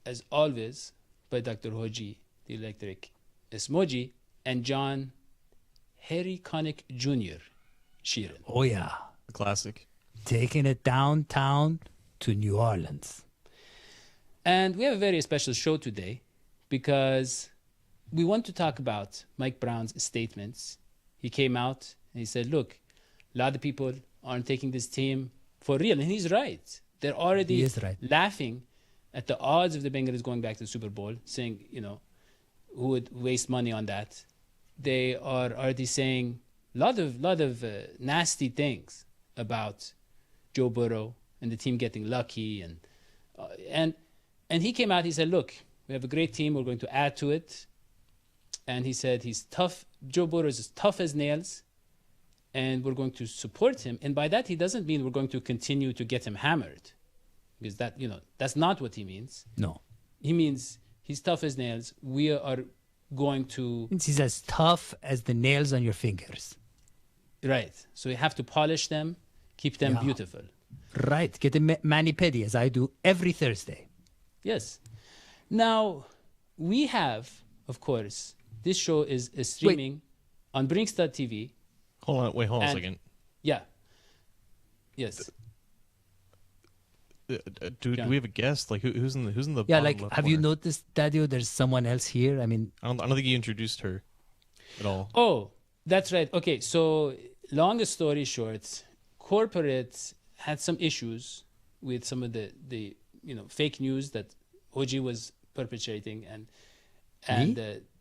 as always, by Dr. Hoji, the electric Smoji, and John Harry Connick Jr. Sheeran. Oh, yeah. Classic. Taking it downtown to New Orleans. And we have a very special show today because we want to talk about Mike Brown's statements. He came out and he said, look, a lot of people aren't taking this team for real. And he's right. They're already laughing at the odds of the Bengals going back to the Super Bowl, saying, you know, who would waste money on that. They are already saying a lot of nasty things about Joe Burrow and the team getting lucky. And he came out, he said, look, we have a great team. We're going to add to it. And he said he's tough. Joe Burrow is as tough as nails. And we're going to support him. And by that, he doesn't mean we're going to continue to get him hammered. Because that, you know, that's not what he means. No. He means he's tough as nails. We are going to... He's as tough as the nails on your fingers. Right. So you have to polish them, keep them beautiful. Right. Get a mani-pedi, as I do every Thursday. Yes. Now, we have, of course, this show is streaming on Brinkstar TV. Hold on a second. Yeah. Yes. Do we have a guest? Like who's in the Yeah, bottom like left have you corner? noticed, Daddy, there's someone else here? I mean, I don't think you introduced her at all. Oh, that's right. Okay, so long story short, corporate had some issues with some of the fake news that OG was perpetrating and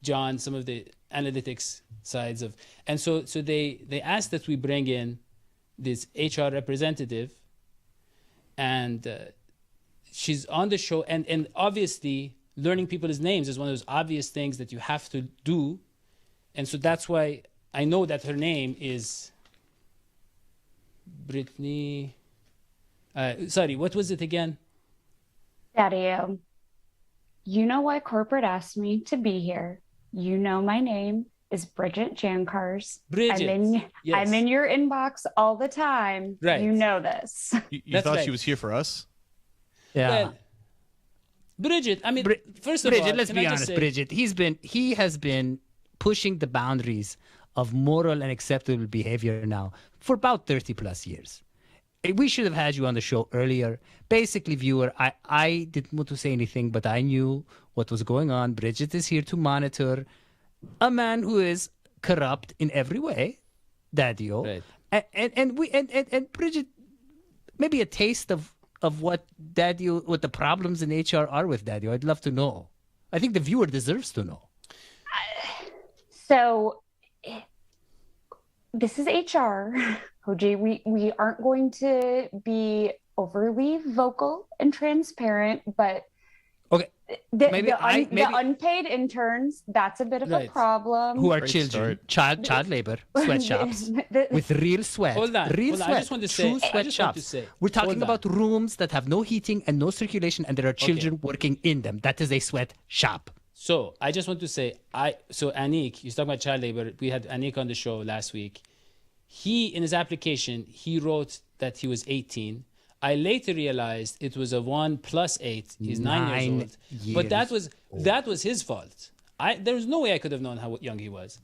John, some of the analytics sides of, and so they asked that we bring in this HR representative, and she's on the show, and obviously learning people's names is one of those obvious things that you have to do, and so that's why I know that her name is Brittany. Sorry, what was it again? Daddy, you know why corporate asked me to be here. You know my name is Bridget Jankars. Bridget, I'm in your inbox all the time. Right. You know this. You thought she was here for us? yeah. Well, Bridget, I mean, first of Bridget, all, let's be honest, Bridget. He has been pushing the boundaries of moral and acceptable behavior now for about 30 plus years. We should have had you on the show earlier. Basically, viewer, I didn't want to say anything, but I knew what was going on. Bridget is here to monitor a man who is corrupt in every way, Daddy-o. Right. And Bridget, maybe a taste of what Daddy-o, what the problems in HR are with Daddy-o. I'd love to know. I think the viewer deserves to know. So this is HR. OJ, we aren't going to be overly vocal and transparent, but okay, the unpaid interns, that's a bit of a problem. Who are Great children, start. child labor, sweatshops with real sweat. Hold on. Real I sweat. just want to say, True sweatshops. We're talking hold on. about rooms that have no heating and no circulation, and there are children working in them. That is a sweatshop. So I just want to say, so Anik, you're talking about child labor. We had Anik on the show last week. He, in his application, he wrote that he was 18. I later realized it was a 1 + 8. He's 9 years old. But that was his fault. There was no way I could have known how young he was.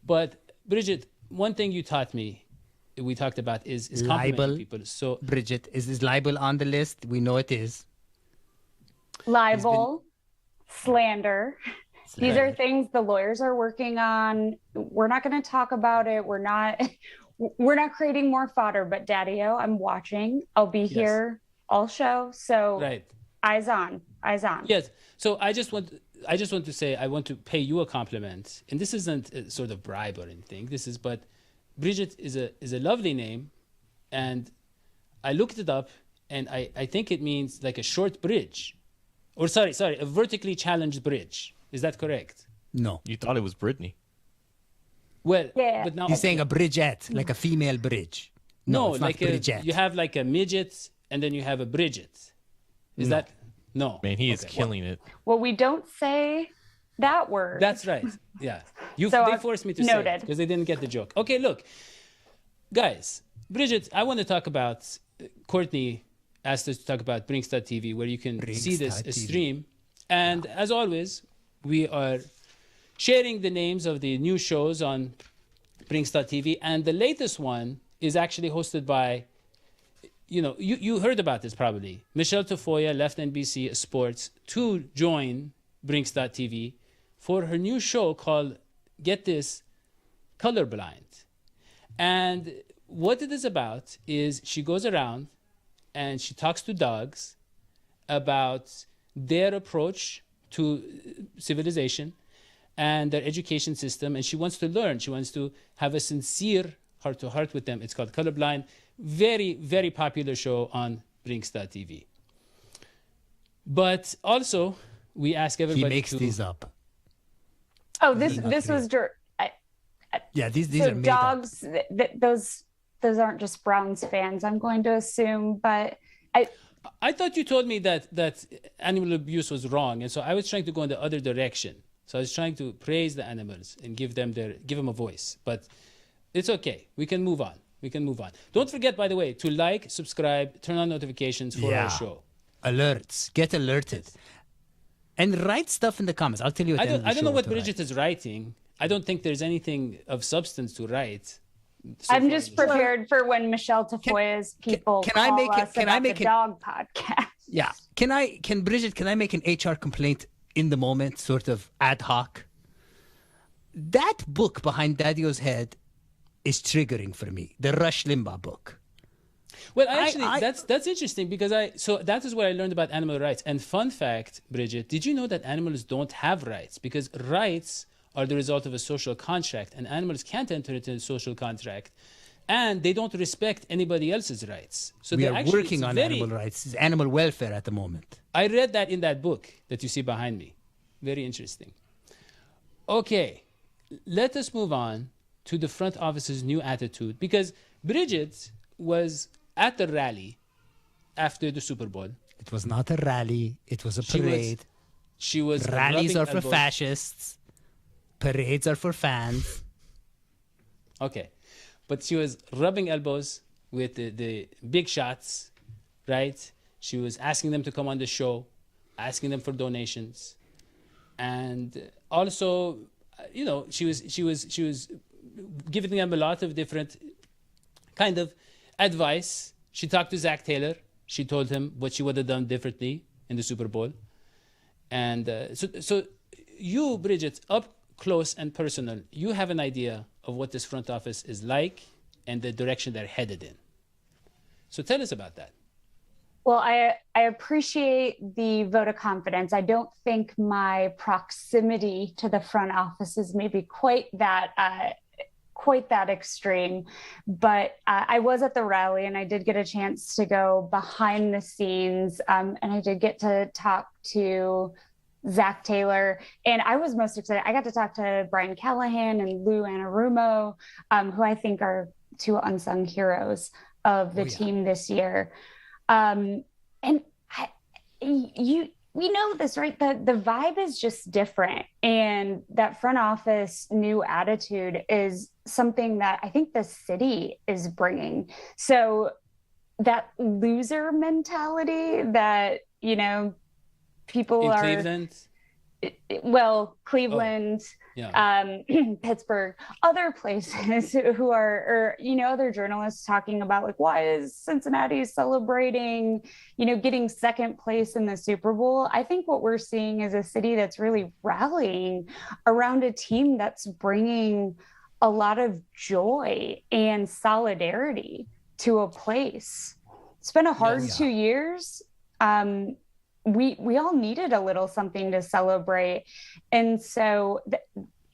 But Bridget, one thing you taught me, we talked about is complimenting libel. people. So Bridget, is this libel on the list? We know it is. Libel, slander. These are things the lawyers are working on. We're not going to talk about it. We're not creating more fodder, but Daddy-o, I'm watching. I'll be here all show. So eyes on. Yes. So I just want to say, I want to pay you a compliment. And this isn't a sort of bribe or anything. But Bridget is a lovely name. And I looked it up, and I think it means like a short bridge. Or sorry, a vertically challenged bridge. Is that correct? No. You thought it was Brittany. Well, yeah. But now He's saying a bridgette, like a female bridge. No, it's like not bridgette. you have like a midget, and then you have a Bridget. Is that no? Man, he is killing it. Well, we don't say that word. That's right. Yeah, they forced me to say it because they didn't get the joke. Okay, look, guys, Bridget, I want to talk about. Courtney asked us to talk about Brinkstar TV, where you can see this stream. And as always, we are sharing the names of the new shows on Brinkstar TV. And the latest one is actually hosted by, you heard about this probably. Michelle Tafoya left NBC Sports to join Brinkstar TV for her new show called, get this, Colorblind. And what it is about is she goes around and she talks to dogs about their approach to civilization and their education system. And she wants to learn. She wants to have a sincere heart-to-heart with them. It's called Colorblind. Very, very popular show on Brinkstar TV. But also, we ask everybody He makes these up. Oh, this was Yeah, these so are made up. dogs. Those aren't just Browns fans, I'm going to assume. But I thought you told me that animal abuse was wrong, and so I was trying to go in the other direction. So I was trying to praise the animals and give them a voice. But it's okay. We can move on. Don't forget, by the way, to like, subscribe, turn on notifications for our show. Alerts. Get alerted. And write stuff in the comments. I'll tell you. I don't know what Bridget is writing. I don't think there's anything of substance to write. I'm just prepared for when Michelle Tafoya's people can call I make it- us can I about make the it- dog podcast. Yeah. Can I make an HR complaint in the moment, sort of ad hoc? That book behind Daddy-O's head is triggering for me. The Rush Limbaugh book. Well, actually, that's interesting because that is where I learned about animal rights. And fun fact, Bridget, did you know that animals don't have rights? Because rights are the result of a social contract, and animals can't enter into a social contract, and they don't respect anybody else's rights. So We they're are actually, working it's on very- animal rights. It's animal welfare at the moment. I read that in that book that you see behind me. Very interesting. Okay, let us move on to the front office's new attitude, because Bridget was at the rally after the Super Bowl. It was not a rally. It was a She was parade. She was Rallies rubbing are for elbows. fascists. Parades are for fans. Okay, but she was rubbing elbows with the big shots, right? She was asking them to come on the show, asking them for donations, and also, she was giving them a lot of different kind of advice. She talked to Zach Taylor. She told him what she would have done differently in the Super Bowl, and so you, Bridget, up close and personal, you have an idea of what this front office is like and the direction they're headed in. So tell us about that. Well, I appreciate the vote of confidence. I don't think my proximity to the front office is maybe quite that extreme, but I was at the rally and I did get a chance to go behind the scenes, and I did get to talk to Zach Taylor, and I was most excited. I got to talk to Brian Callahan and Lou Anarumo, who I think are two unsung heroes of the team this year. And we know this, right? The vibe is just different, and that front office new attitude is something that I think the city is bringing. So that loser mentality that people In are Cleveland? Cleveland, Yeah. Pittsburgh, other places who are, other journalists talking about like, why is Cincinnati celebrating, getting second place in the Super Bowl? I think what we're seeing is a city that's really rallying around a team that's bringing a lot of joy and solidarity to a place. It's been a hard 2 years. We all needed a little something to celebrate. And so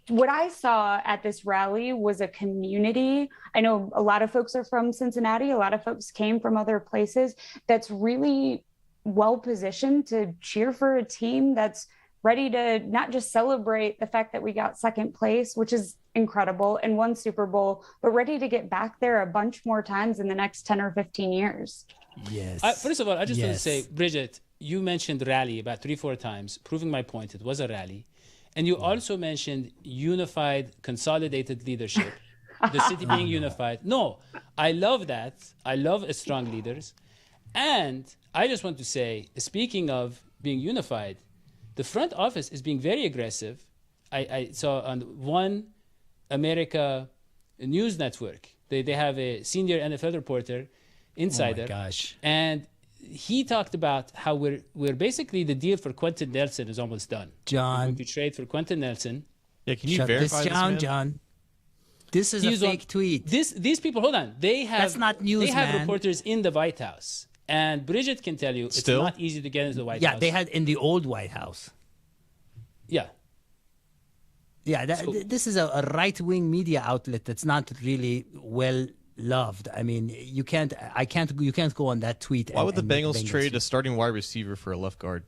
what I saw at this rally was a community. I know a lot of folks are from Cincinnati. A lot of folks came from other places that's really well positioned to cheer for a team that's ready to not just celebrate the fact that we got second place, which is incredible, and won Super Bowl, but ready to get back there a bunch more times in the next 10 or 15 years. Yes. First of all, I just want to say, Bridget, you mentioned rally about 3-4 times, proving my point. It was a rally. And you also mentioned unified, consolidated leadership, the city being unified. No, I love that. I love strong leaders. And I just want to say, speaking of being unified, The front office is being very aggressive. I saw on One America News Network, they have a senior NFL reporter, insider. Oh my gosh. And he talked about how we're basically the deal for Quentin Nelson is almost done. John. We're going to trade for Quentin Nelson. Yeah, can you Shut verify this this, down, man? John. This is He's a on- fake tweet. These people, hold on. They have That's not news, They have man. reporters in the White House, and Bridget can tell you Still? it's not easy to get into the White Yeah, House. they had in the old White House. Yeah, Yeah, this is a right-wing media outlet that's not really well loved. I mean, you can't go on that tweet. Why would the and make Bengals trade a tweet. starting wide receiver for a left guard?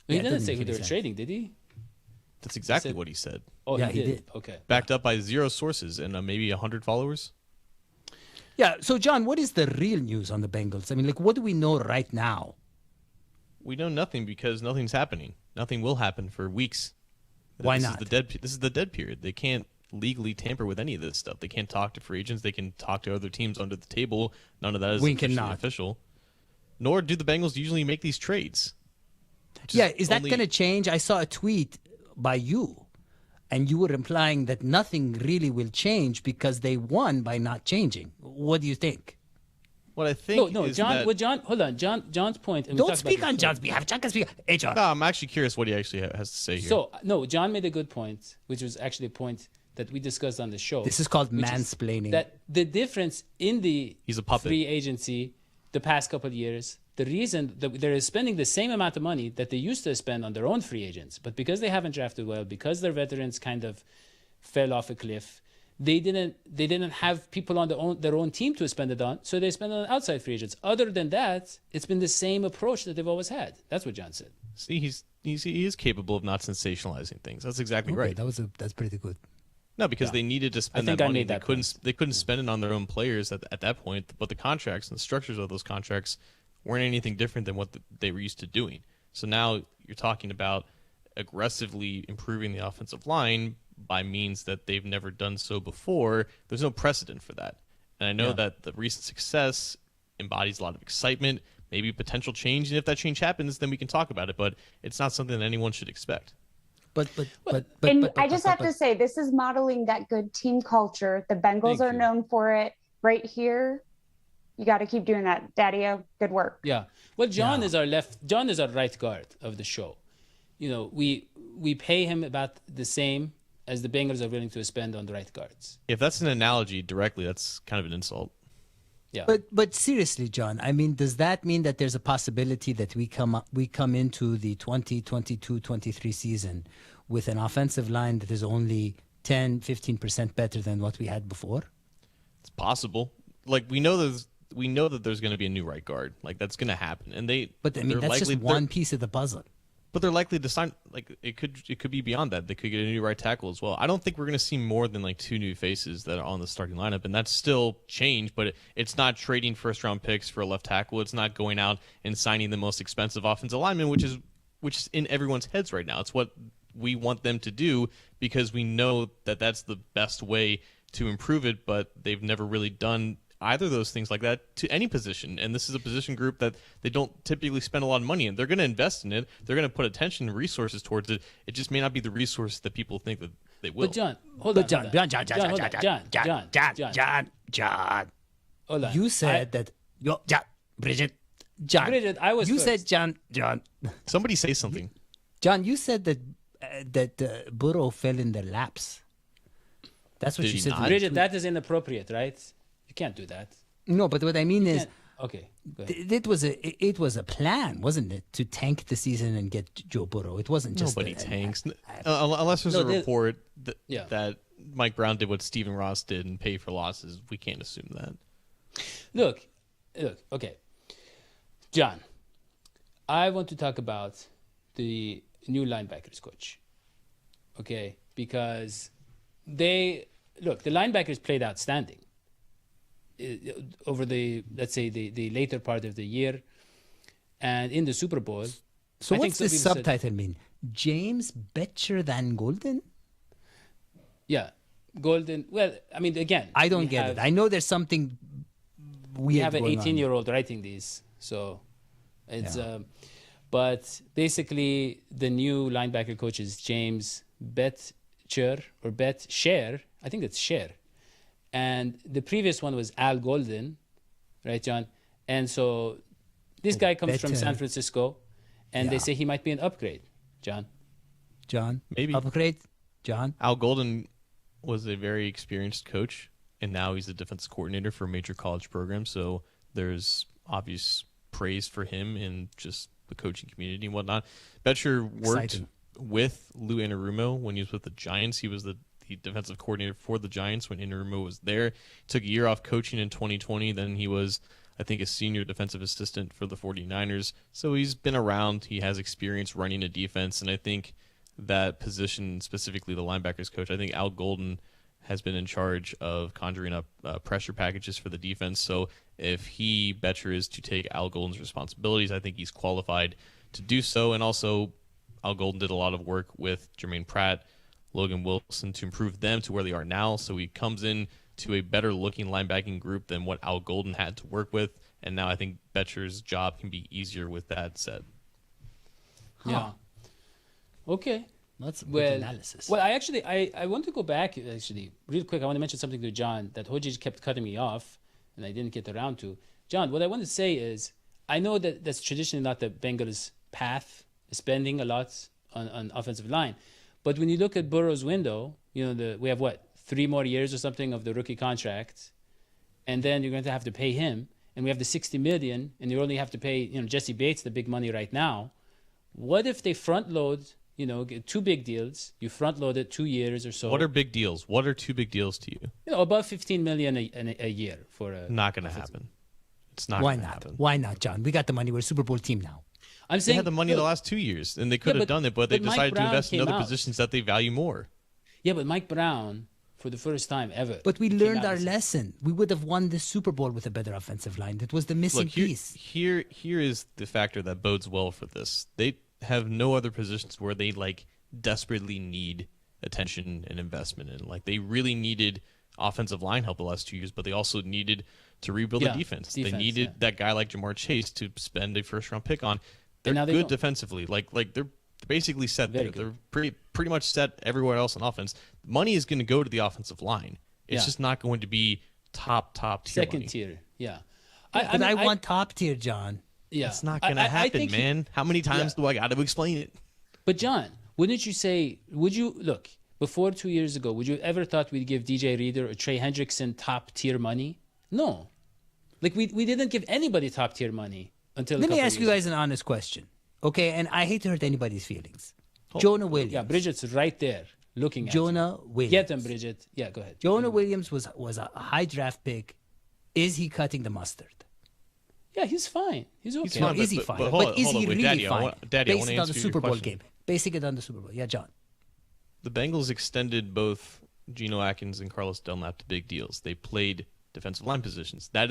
he Yeah, it didn't doesn't say make who they any were sense. trading, did he? That's exactly said- what he said. Oh, Yeah, he he did. did. Okay. Backed up by 0 sources and maybe 100 followers. Yeah, so John, what is the real news on the Bengals? I mean, like, what do we know right now? We know nothing because nothing's happening. Nothing will happen for weeks. Why this not? This is the dead period. They can't legally tamper with any of this stuff. They can't talk to free agents. They can talk to other teams under the table. None of that is Wink and officially nod. official. Nor do the Bengals usually make these trades. Just Yeah, is that only- going to change? I saw a tweet by you, and you were implying that nothing really will change because they won by not changing. What do you think? What I think No, is John. that... What John? Hold on, John's point. and we Don't talked about speak this on before. John's behalf. John can speak. Hey, John. No, I'm actually curious what he actually has to say here. So no, John made a good point, which was actually a point that we discussed on the show. This is called which mansplaining. That the difference in the He's a puppet. free agency the past couple of years, the reason that they're spending the same amount of money that they used to spend on their own free agents, but because they haven't drafted well, because their veterans kind of fell off a cliff, they didn't have people on their own team to spend it on, so they spend it on outside free agents. Other than that, it's been the same approach that they've always had. That's what John said. See, he is capable of not sensationalizing things. That's exactly Okay, right. that's pretty good. No, because they needed to spend think that I money. made that point. They couldn't spend it on their own players at that point. But the contracts and the structures of those contracts weren't anything different than what they were used to doing. So now you're talking about aggressively improving the offensive line by means that they've never done so before. There's no precedent for that. And I know that the recent success embodies a lot of excitement, maybe potential change. And if that change happens, then we can talk about it. But it's not something that anyone should expect. And I just have to say, this is modeling that good team culture. The Bengals Thank are you. known for it right here. You got to keep doing that, Daddy-O. Good work. Yeah. Well, John is our John is our right guard of the show. You know, we pay him about the same as the Bengals are willing to spend on the right guards. If that's an analogy directly, that's kind of an insult. Yeah. But seriously, John, I mean, does that mean that there's a possibility that we come into the 2022-23 season with an offensive line that is only 10-15% better than what we had before? It's possible. Like we know that there's going to be a new right guard. Like that's going to happen, and But I mean, they're that's likely, just one piece of the puzzle. But they're likely to sign. Like it could be beyond that. They could get a new right tackle as well. I don't think we're going to see more than like 2 new faces that are on the starting lineup, and that's still change. But it's not trading first round picks for a left tackle. It's not going out and signing the most expensive offensive lineman, which is in everyone's heads right now. It's what we want them to do because we know that that's the best way to improve it. But they've never really done either of those things like that to any position. And this is a position group that they don't typically spend a lot of money in. They're going to invest in it. They're going to put attention and resources towards it. It just may not be the resource that people think that they will. But John, hold on. John, hold on. John. Hold on. You said that Bridget. John. Bridget, I was You first. said John. Somebody say something. John, you said that Burrow fell in their laps. That's what Did you he said. not? Bridget, that is inappropriate, right? You can't do that. No, but what I mean is, Okay. Go ahead. it was a plan, wasn't it, to tank the season and get Joe Burrow? It wasn't just Nobody tanks. Unless there's No, a report Yeah. that Mike Brown did what Stephen Ross did and pay for losses. We can't assume that. Look, okay. John, I want to talk about the new linebackers coach. Okay? Because the linebackers played outstanding over let's say the later part of the year and in the Super Bowl. So I think what's some this people said- subtitle mean? James better than Golden? Yeah. Golden. Well, I mean, again, I don't we get have- it. I know there's something weird we have an going on. 18-year-old writing these, so it's But basically, the new linebacker coach is James Betcher or Bet-Sher. I think it's Sher. And the previous one was Al Golden, right, John? And so this guy comes from San Francisco, and they say he might be an upgrade, John. John? Maybe. Upgrade? John? Al Golden was a very experienced coach, and now he's the defensive coordinator for a major college program. So there's obvious praise for him in just the coaching community and whatnot. Betcher worked with Lou Anarumo when he was with the Giants. He was the defensive coordinator for the Giants when Anarumo was there. He took a year off coaching in 2020. Then he was, I think, a senior defensive assistant for the 49ers. So he's been around. He has experience running a defense, and I think that position, specifically the linebackers coach, I think Al Golden has been in charge of conjuring up pressure packages for the defense. So if Betcher is to take Al Golden's responsibilities, I think he's qualified to do so. And also, Al Golden did a lot of work with Jermaine Pratt, Logan Wilson to improve them to where they are now. So he comes in to a better looking linebacking group than what Al Golden had to work with. And now I think Betcher's job can be easier with that said. Yeah. Okay. That's good analysis. Well, I want to go back, actually, real quick. I want to mention something to John that Hoji kept cutting me off, and I didn't get around to. John, what I want to say is, I know that that's traditionally not the Bengals' path, spending a lot on offensive line. But when you look at Burrow's window, we have, 3 more years or something of the rookie contract, and then you're going to have to pay him, and we have the $60 million, and you only have to pay, Jesse Bates the big money right now. What if they front load, get 2 big deals, you front load it 2 years or so? What are big deals? What are 2 big deals to you? Above $15 million a year for a. Not going to happen. It's not. Why gonna not? Happen. Why not, John? We got the money. We're a Super Bowl team now. I'm saying they had the money the last 2 years, and they could have done it, but they decided to invest in other positions that they value more. Yeah, but Mike Brown, for the first time ever. But we learned our lesson. We would have won the Super Bowl with a better offensive line. That was the missing piece. Here is the factor that bodes well for this. They have no other positions where they desperately need attention and investment in. They really needed offensive line help the last 2 years, but they also needed to rebuild the defense. They needed that guy like Jamar Chase to spend a first-round pick on. They're good defensively. They're basically set there. They're pretty much set everywhere else on offense. Money is going to go to the offensive line. It's just not going to be top tier second money. Tier. Yeah. I want top tier, John. Yeah. It's not going to happen, man. How many times do I got to explain it? But John, would you look, before 2 years ago, would you ever thought we'd give DJ Reader or Trey Hendrickson top tier money? No. We didn't give anybody top tier money until. Let me ask you guys an honest question, okay? And I hate to hurt anybody's feelings. Jonah Williams. Yeah, Bridget's right there looking at Jonah Williams. Get them, Bridget. Yeah, go ahead. Jonah Williams was a high draft pick. Is he cutting the mustard? Yeah, he's fine. He's okay. He's fine, is he but- fine? but But, hold on, is hold on, he wait, really Daddy, I fine? want- Daddy, I Based wanna it on the answer your Super Bowl question. game. Basing it on the Super Bowl. Yeah, John. The Bengals extended both Geno Atkins and Carlos Dunlap to big deals. They played defensive line positions. That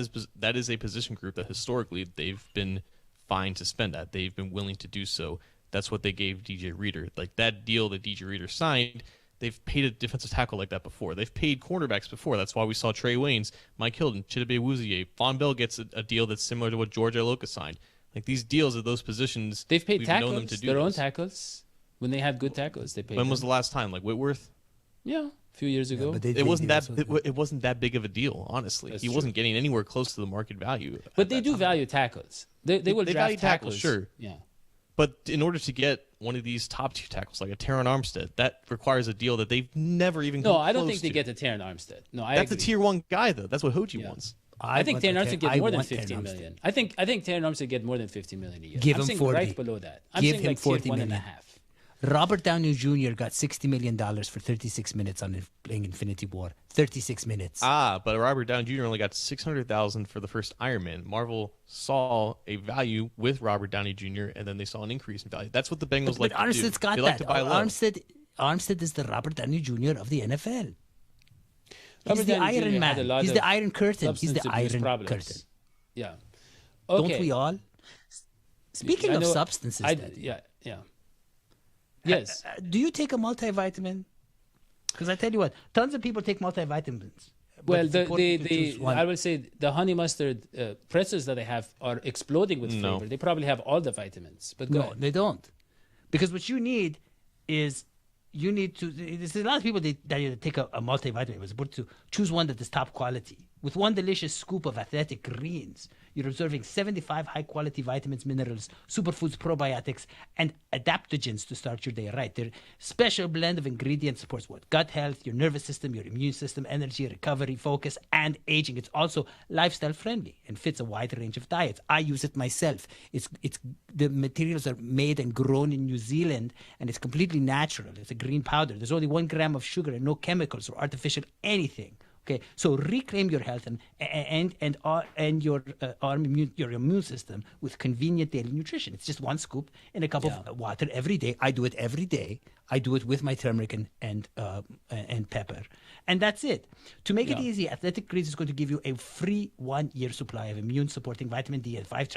is a position group that historically they've been fine to spend at. They've been willing to do so. That's what they gave DJ Reader. That deal that DJ Reader signed, they've paid a defensive tackle like that before. They've paid cornerbacks before. That's why we saw Trey Waynes, Mike Hilton, Chidobe Awuzie. Von Bell gets a deal that's similar to what George Iloka signed. These deals at those positions, They've paid we've tackles, known them to do their own this. tackles. When they have good tackles, they pay. When was the last time? Whitworth? Yeah, a few years ago. but It wasn't that big of a deal, honestly. That's He true. wasn't getting anywhere close to the market value. But at they that do time. value tackles. They will They draft value tackles, sure. Yeah. But in order to get one of these top tier tackles, like a Taron Armstead, that requires a deal that they've never even come No, I don't close think they to. get to Taron Armstead. No, That's a agree. tier 1 guy, though. That's what Hoji wants. I think Taron Armstead get more than 15 Armstead. million. I think Taron Armstead get more than 15 million a year. Give I'm him saying 40. right below that. I'm Give saying him like 40 tier one and a million. half. Robert Downey Jr. got $60 million for 36 minutes on playing Infinity War. 36 minutes. But Robert Downey Jr. only got $600,000 for the first Iron Man. Marvel saw a value with Robert Downey Jr. and then they saw an increase in value. That's what the Bengals but like to do. Armstead's got They that. like to buy low. Armstead is the Robert Downey Jr. of the NFL. He's Robert the Downey Jr. Iron had a Man. lot He's of the Iron Curtain. He's substance the abuse Iron problems. Curtain. Yeah. Don't Okay. we all? Speaking I of know- substances, Daddy, yeah. Yes. do you take a multivitamin? Because I tell you what, tons of people take multivitamins. Well, it's important to choose one. I will say the honey mustard pretzels that they have are exploding with flavor. They probably have all the vitamins. But go No, ahead. they don't. Because what you need is there's a lot of people that take a multivitamin. It's important to choose one that is top quality. With one delicious scoop of athletic greens, you're absorbing 75 high-quality vitamins, minerals, superfoods, probiotics, and adaptogens to start your day right. Their special blend of ingredients supports what? Gut health, your nervous system, your immune system, energy, recovery, focus, and aging. It's also lifestyle-friendly and fits a wide range of diets. I use it myself. It's the materials are made and grown in New Zealand, and it's completely natural. It's a green powder. There's only 1 gram of sugar and no chemicals or artificial anything. Okay, so reclaim your health and your immune system with convenient daily nutrition. It's just 1 scoop in a cup of water every day. I do it every day. I do it with my turmeric and pepper, and that's it. To make it easy, Athletic Greens is going to give you a free 1-year supply of immune-supporting vitamin D and 5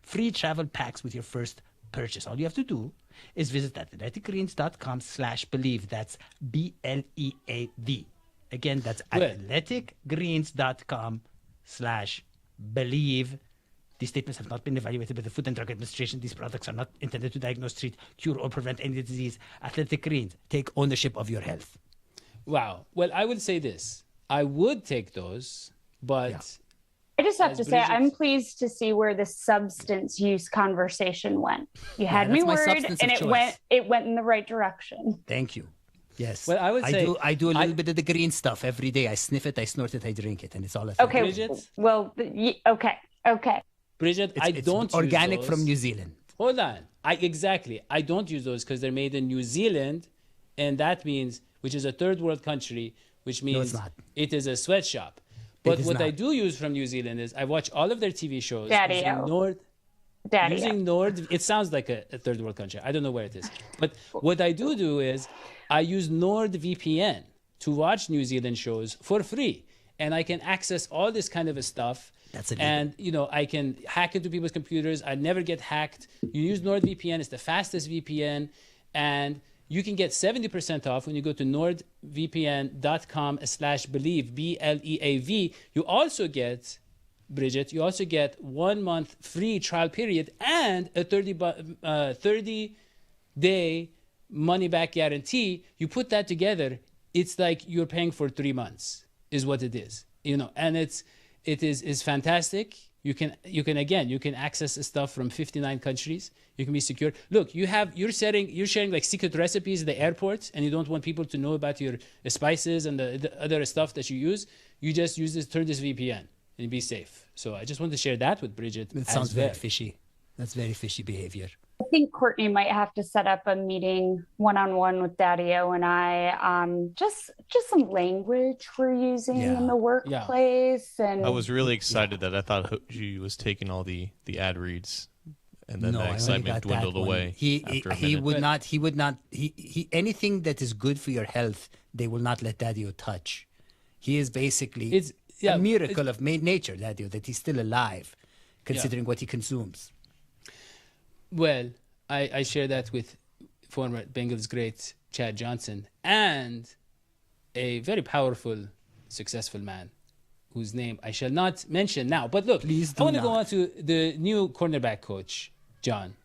free travel packs with your first purchase. All you have to do is visit athleticgreens.com/believe. That's BLEAV. Again, that's athleticgreens.com/believe. These statements have not been evaluated by the Food and Drug Administration. These products are not intended to diagnose, treat, cure, or prevent any disease. Athletic Greens, take ownership of your health. Wow. Well, I would say this. I would take those, but I just have As to say, Bridget- I'm pleased to see where the substance use conversation went. You had me that's my worried, substance and of it went in the right direction. Thank you. Yes. Well, I would say I do a little bit of the green stuff every day. I sniff it, I snort it, I drink it, and it's all effective. Okay, Bridget? well, okay. Bridget, I It's don't organic use from those. New Zealand. Hold on. I don't use those because they're made in New Zealand, and that means, which is a third world country, which means not. it is a sweatshop. But is what I not. do use from New Zealand is I watch all of their TV shows. Daddy-o. Using Nord, it sounds like a third world country. I don't know where it is. But what I do is I use NordVPN to watch New Zealand shows for free. And I can access all this kind of a stuff. That's illegal. And, I can hack into people's computers. I never get hacked. You use NordVPN. It's the fastest VPN. And you can get 70% off when you go to nordvpn.com/believe, BLEAV. You also get, Bridget, 1 month free trial period and a 30-day money-back guarantee. You put that together, it's like you're paying for 3 months, is what it is. And it is fantastic. You can access stuff from 59 countries. You can be secure. Look, you're sharing like secret recipes at the airport, and you don't want people to know about your spices and the other stuff that you use. You just turn this VPN and be safe. So I just want to share that with Bridget. That sounds very fishy. That's very fishy behavior. I think Courtney might have to set up a meeting one-on-one with Daddy-o and I on just some language we're using in the workplace. And I was really excited that I thought Hoji was taking all the ad reads, and then that excitement dwindled away. He would not. Anything that is good for your health, they will not let Daddy-o touch. He is basically a miracle of nature, Daddy-o, that he's still alive, considering what he consumes. Well, I share that with former Bengals great Chad Johnson and a very powerful, successful man whose name I shall not mention now. But look, Please I want to do go not. on to the new cornerback coach, John.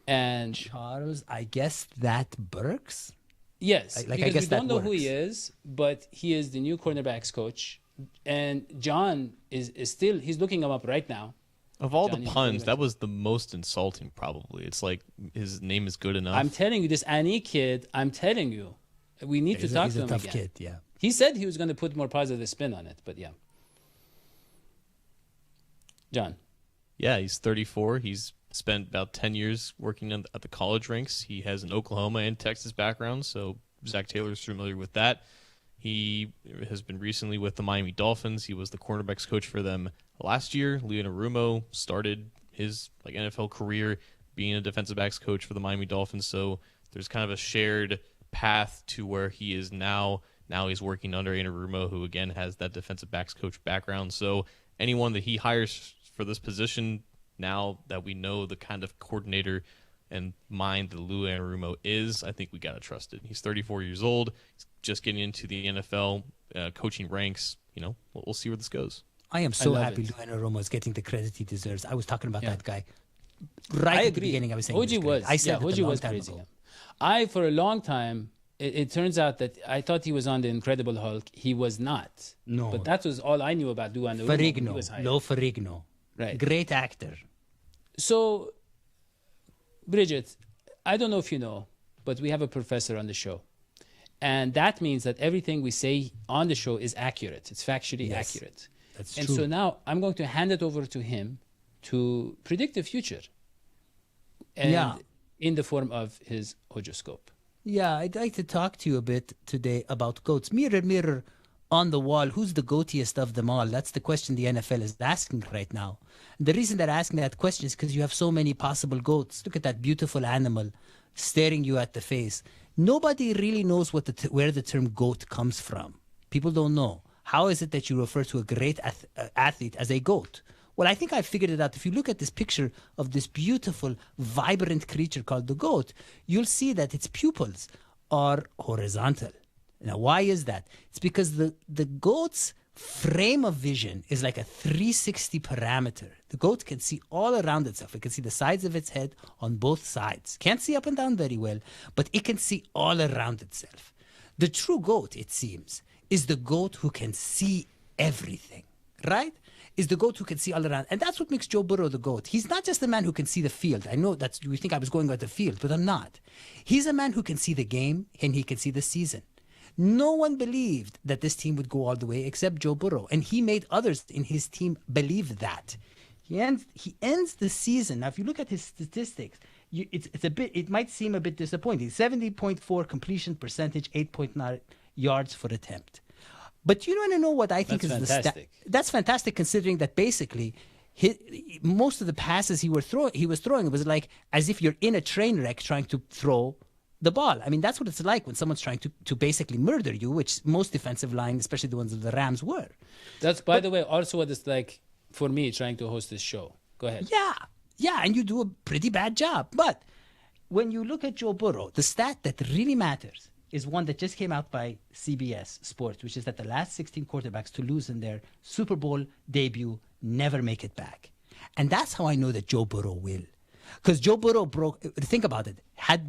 And Charles, I guess that Burks? yes, I because guess we don't that know who he works. is, but he is the new cornerbacks coach. And John is still, he's looking him up right now. Of all Johnny's the puns, pretty that much- was the most insulting, probably. It's like his name is good enough. I'm telling you, this Annie kid, we need to talk He's to a him tough again. kid, yeah. He said he was going to put more positive spin on it, but yeah. John. Yeah, he's 34. He's spent about 10 years working at the college ranks. He has an Oklahoma and Texas background, so Zach Taylor's familiar with that. He has been recently with the Miami Dolphins. He was the cornerbacks coach for them last year. Leon Arumo started his NFL career being a defensive backs coach for the Miami Dolphins, so there's kind of a shared path to where he is now. Now he's working under Anarumo, who again has that defensive backs coach background. So anyone that he hires for this position, now that we know the kind of coordinator and mind that Lou Anarumo is, I think we got to trust it. He's 34 years old. He's just getting into the NFL coaching ranks. You know, we'll see where this goes. I am so love happy it. Lou Anarumo is getting the credit he deserves. I was talking about Yeah. that guy I right at the agree. beginning. I was saying Hoji he was. great. I said yeah, it a Hoji long was time praising ago. him. I, for a long time, it turns out that I thought he was on the Incredible Hulk. He was not. No. But that was all I knew about Lou Anarumo when he was Ferrigno, hired. Lou Ferrigno, Right. great actor. So, Bridget, I don't know if you know, but we have a professor on the show. And that means that everything we say on the show is accurate. It's factually Yes, accurate. that's and true. so now I'm going to hand it over to him to predict the future. And Yeah. in the form of his horoscope. Yeah, I'd like to talk to you a bit today about goats. Mirror, mirror on the wall, who's the goatiest of them all? That's the question the NFL is asking right now. And the reason they're asking that question is because you have so many possible goats. Look at that beautiful animal staring you at the face. Nobody really knows what where the term goat comes from. People don't know. How is it that you refer to a great athlete as a goat? Well, I think I figured it out. If you look at this picture of this beautiful, vibrant creature called the goat, you'll see that its pupils are horizontal. Now, why is that? It's because the goat's frame of vision is like a 360 parameter. The goat can see all around itself. It can see the sides of its head on both sides. Can't see up and down very well, but it can see all around itself. The true goat, it seems, is the goat who can see everything, right? Is the goat who can see all around. And that's what makes Joe Burrow the goat. He's not just a man who can see the field. I know that you think I was going about the field, but I'm not. He's a man who can see the game and he can see the season. No one believed that this team would go all the way except Joe Burrow, and he made others in his team believe that. He ends the season. Now, if you look at his statistics, it might seem a bit disappointing. 70.4 completion percentage, 8.9 yards per attempt. But you want to know what I think That's is fantastic. That's fantastic, considering that basically most of the passes he was throwing, it was like as if you're in a train wreck trying to throw the ball. I mean, that's what it's like when someone's trying to basically murder you, which most defensive line, especially the ones of the Rams, were. That's, by the way, also what it's like for me trying to host this show. Go ahead. Yeah, and you do a pretty bad job. But when you look at Joe Burrow, the stat that really matters is one that just came out by CBS Sports, which is that the last 16 quarterbacks to lose in their Super Bowl debut never make it back. And that's how I know that Joe Burrow will. Because Joe Burrow think about it,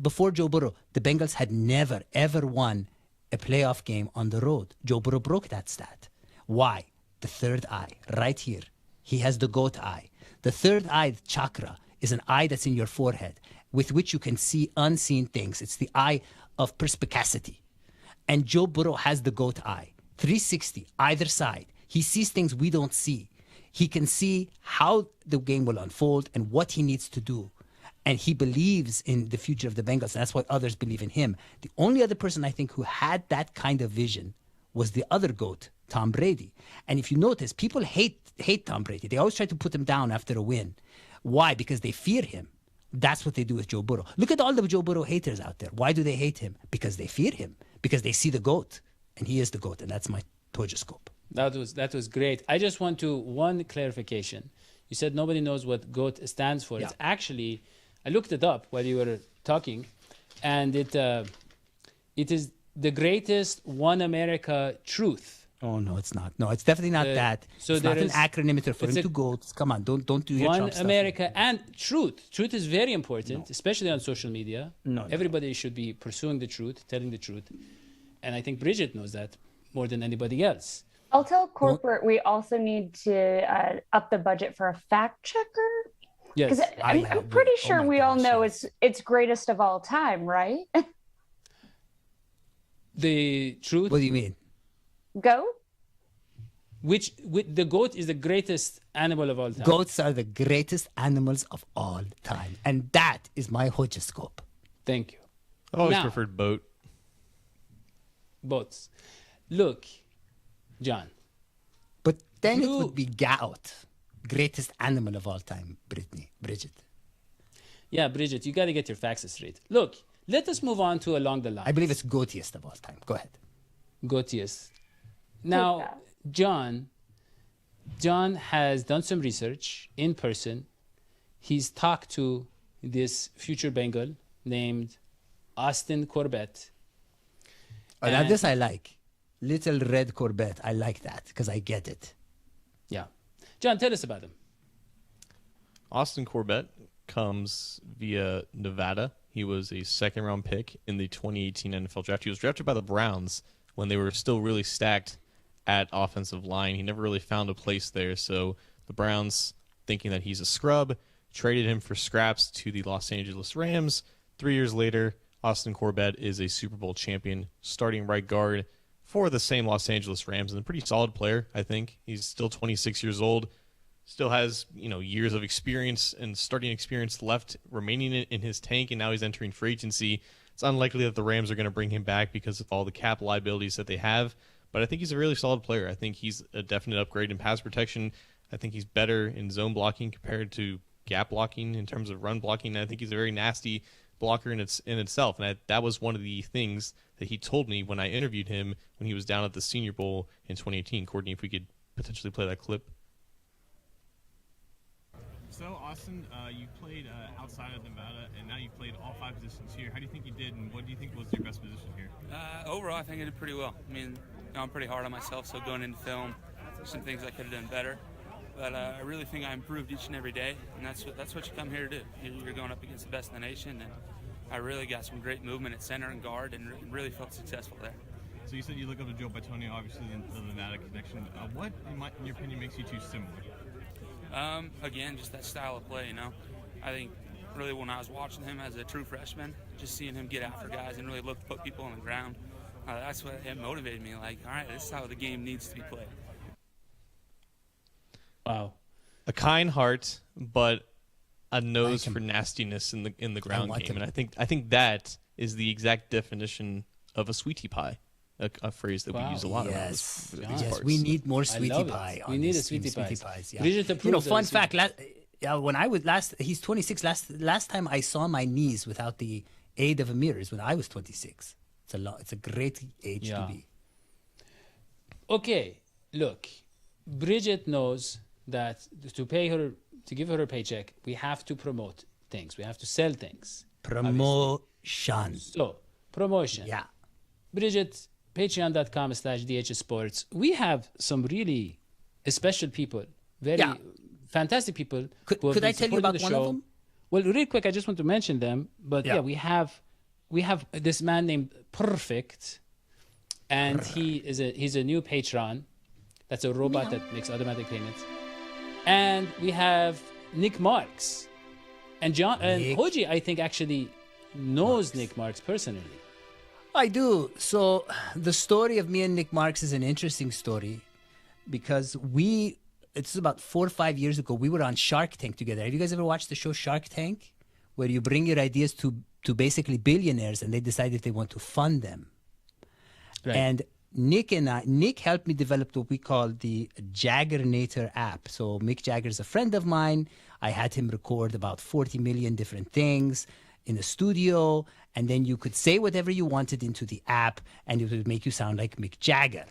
before Joe Burrow, the Bengals had never, ever won a playoff game on the road. Joe Burrow broke that stat. Why? The third eye, right here. He has the goat eye. The third eye chakra is an eye that's in your forehead with which you can see unseen things. It's the eye of perspicacity. And Joe Burrow has the goat eye, 360, either side. He sees things we don't see. He can see how the game will unfold and what he needs to do. And he believes in the future of the Bengals. And that's why others believe in him. The only other person I think who had that kind of vision was the other GOAT, Tom Brady. And if you notice, people hate Tom Brady. They always try to put him down after a win. Why? Because they fear him. That's what they do with Joe Burrow. Look at all the Joe Burrow haters out there. Why do they hate him? Because they fear him. Because they see the GOAT. And he is the GOAT. And that's my horoscope. That was great. I just want one clarification. You said nobody knows what GOAT stands for. Yeah. It's actually, I looked it up while you were talking, and it is the greatest one America truth. Oh, no, it's not. No, it's definitely not that. so it's not there an is- acronym. It's referring it's to GOATs. Come on, don't do your One Trump stuff. America and truth. Truth is very important, especially on social media. No. Everybody should be pursuing the truth, telling the truth. And I think Bridget knows that more than anybody else. I'll tell corporate we also need to up the budget for a fact checker. Yes. Because I'm pretty sure my we all gosh, know yes. it's greatest of all time, right? The truth. What do you mean? Go. The goat is the greatest animal of all time. Goats are the greatest animals of all time. And that is my horoscope. Thank you. I always Now- preferred boat. Boats. Look, John. But then it You- would be gout. Greatest animal of all time, Bridget. Yeah, Bridget, you got to get your facts straight. Look, let us move on to along the line. I believe it's goatiest of all time. Go ahead. Goatius. Now, that. John has done some research in person. He's talked to this future Bengal named Austin Corbett. Oh, now this I like. Little red Corbett. I like that because I get it. Yeah. John, tell us about him. Austin Corbett comes via Nevada. He was a second-round pick in the 2018 NFL draft. He was drafted by the Browns when they were still really stacked at offensive line. He never really found a place there, so the Browns, thinking that he's a scrub, traded him for scraps to the Los Angeles Rams. 3 years later, Austin Corbett is a Super Bowl champion, starting right guard for the same Los Angeles Rams, and a pretty solid player, I think. He's still 26 years old, still has years of experience and starting experience left remaining in his tank, and now he's entering free agency. It's unlikely that the Rams are going to bring him back because of all the cap liabilities that they have, but I think he's a really solid player. I think he's a definite upgrade in pass protection. I think he's better in zone blocking compared to gap blocking in terms of run blocking. I think he's a very nasty blocker in itself, and that was one of the things that he told me when I interviewed him when he was down at the Senior Bowl in 2018. Courtney, if we could potentially play that clip. So, Austin, you played outside of Nevada, and now you've played all 5 positions here. How do you think you did, and what do you think was your best position here? Overall, I think I did pretty well. I mean, I'm pretty hard on myself, so going into film, some things I could have done better. But I really think I improved each and every day, and that's what you come here to do. You're going up against the best in the nation, and I really got some great movement at center and guard, and really felt successful there. So you said you look up to Joe Bitonio, obviously the Nevada connection. What, in your opinion, makes you two similar? Again, just that style of play, I think really when I was watching him as a true freshman, just seeing him get after guys and really look to put people on the ground, that's what it motivated me. Like, all right, this is how the game needs to be played. Wow. A kind heart, but a nose for nastiness in the ground game. And I think that is the exact definition of a sweetie pie, a phrase that we use a lot around this Yes, parts. we need more sweetie pie. We need a sweetie pie. Pies. Yeah. Fun fact. When I was he's 26. Last time I saw my knees without the aid of a mirror is when I was 26. It's a great age to be. Okay, look, Bridget knows that to give her a paycheck, we have to promote things. We have to sell things. Promotion. So, promotion. Yeah. Bridget, patreon.com/DH Sports. We have some really special people, fantastic people. Could I tell you about one of them? Well, real quick, I just want to mention them. But we have this man named Perfect, and he's a new patron. That's a robot that makes automatic payments. And we have Nick Marks, and Hoji, I think, actually knows Nick Marks personally. I do. So the story of me and Nick Marks is an interesting story because it's about 4 or 5 years ago, we were on Shark Tank together. Have you guys ever watched the show Shark Tank? Where you bring your ideas to basically billionaires and they decide if they want to fund them. Right. And Nick helped me develop what we call the Jaggernator app. So Mick Jagger's a friend of mine. I had him record about 40 million different things in the studio, and then you could say whatever you wanted into the app, and it would make you sound like Mick Jagger.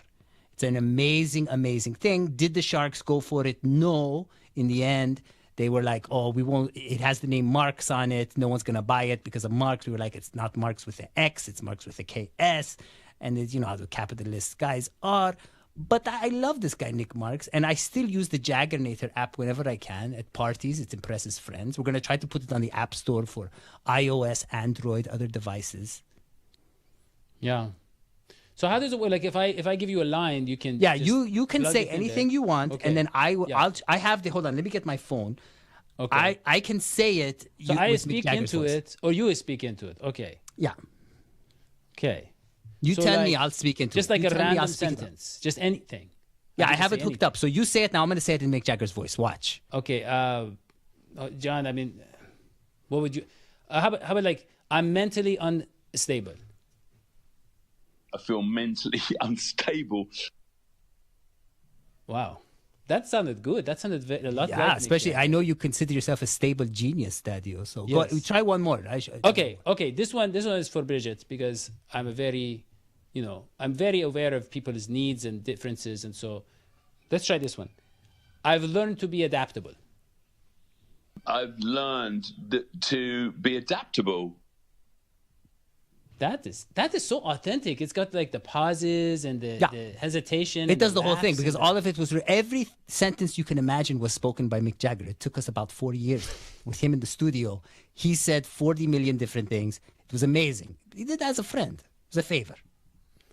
It's an amazing, amazing thing. Did the Sharks go for it? No. In the end, they were like, oh, we won't. It has the name Marks on it. No one's going to buy it because of Marks. We were like, it's not Marks with an X. It's Marks with a KS. And it's, how the capitalist guys are. But I love this guy, Nick Marks, and I still use the Jaggernator app whenever I can at parties. It impresses friends. We're going to try to put it on the App Store for iOS, Android, other devices. Yeah. So how does it work? Like if I give you a line, you can you can say anything you want, and then I have the hold on. Let me get my phone. Okay. I can say it. So I speak into it, or you speak into it. Okay. Yeah. Okay. You tell me, I'll speak into it. Just like a random sentence. Just anything. Yeah, I have it hooked up. So you say it now. I'm going to say it in Mick Jagger's voice. Watch. Okay. John, I mean, what would you... how about like, I'm mentally unstable. I feel mentally unstable. Wow. That sounded good. That sounded a lot better. Yeah, especially, I know you consider yourself a stable genius, Dadio. So go, try one more. Okay. This one is for Bridget because I'm very aware of people's needs and differences. And so let's try this one. I've learned to be adaptable. I've learned to be adaptable. That is so authentic. It's got like the pauses and the hesitation. It and does the whole thing laughs because and all of it was every sentence you can imagine was spoken by Mick Jagger. It took us about 40 years with him in the studio. He said 40 million different things. It was amazing. He did that as a friend. It was a favor.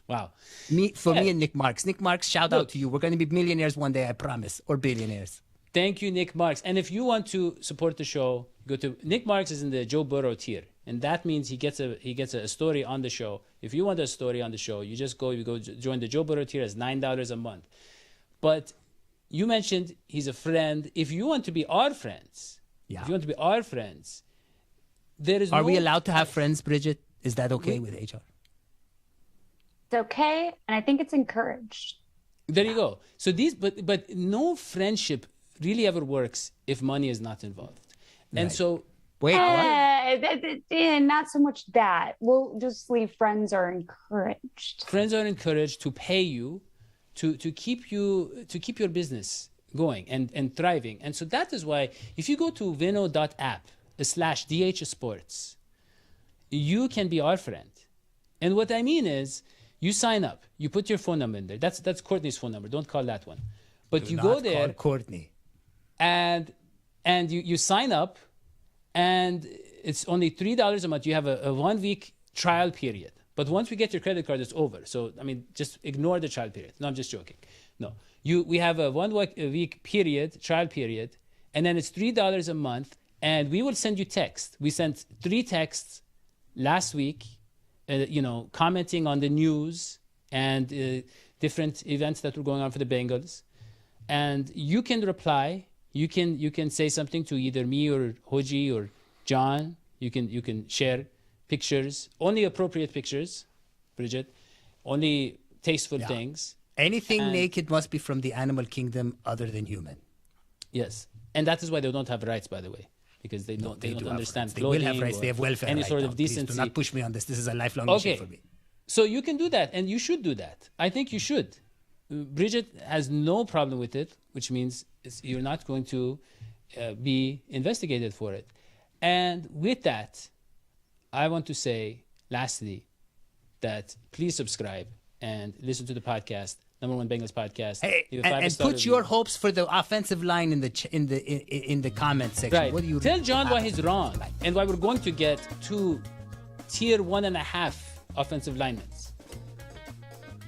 Wow. Me and Nick Marks. Nick Marks, shout out to you. We're going to be millionaires one day, I promise, or billionaires. Thank you, Nick Marks. And if you want to support the show, go to Nick Marks is in the Joe Burrow tier, and that means he gets a story on the show. If you want a story on the show, you go join the Joe Burrow tier. It's $9 a month. But you mentioned he's a friend. If you want to be our friends, there is. Are we allowed to have friends, Bridget? Is that okay with HR? It's okay, and I think it's encouraged. There you go. So but no friendship really ever works if money is not involved. And so not so much that. We'll just leave friends are encouraged. Friends are encouraged to pay you to keep your business going and thriving. And so that is why if you go to vino.app/DHSports, you can be our friend. And what I mean is you sign up, you put your phone number in there. That's Courtney's phone number. Don't call that one. But you go there, Courtney, and you sign up, and it's only $3 a month. You have a 1 week trial period. But once we get your credit card, it's over. So I mean, just ignore the trial period. No, I'm just joking. No, we have a 1 week trial period, and then it's $3 a month, and we will send you text. We sent 3 texts last week. Commenting on the news and different events that were going on for the Bengals, and you can reply. You can say something to either me or Hoji or John. You can share pictures, only appropriate pictures, Bridget, only tasteful things. Anything naked must be from the animal kingdom other than human. Yes, and that is why they don't have rights, by the way. Because they don't understand clothing. They will have rights. They have welfare. Any sort of decency. Please do not push me on this. This is a lifelong issue for me. So you can do that, and you should do that. I think you should. Bridget has no problem with it, which means you're not going to be investigated for it. And with that, I want to say, lastly, that please subscribe and listen to the podcast. #1 Bengals podcast. Hey, and put your hopes for the offensive line in the comment section. Right. What do you tell John why he's wrong and why we're going to get 2 tier 1.5 offensive linemen.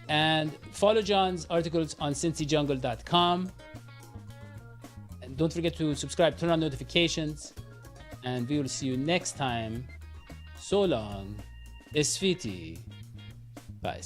And follow John's articles on cincyjungle.com. And don't forget to subscribe, turn on notifications, and we will see you next time. So long, Esfiti. Bye.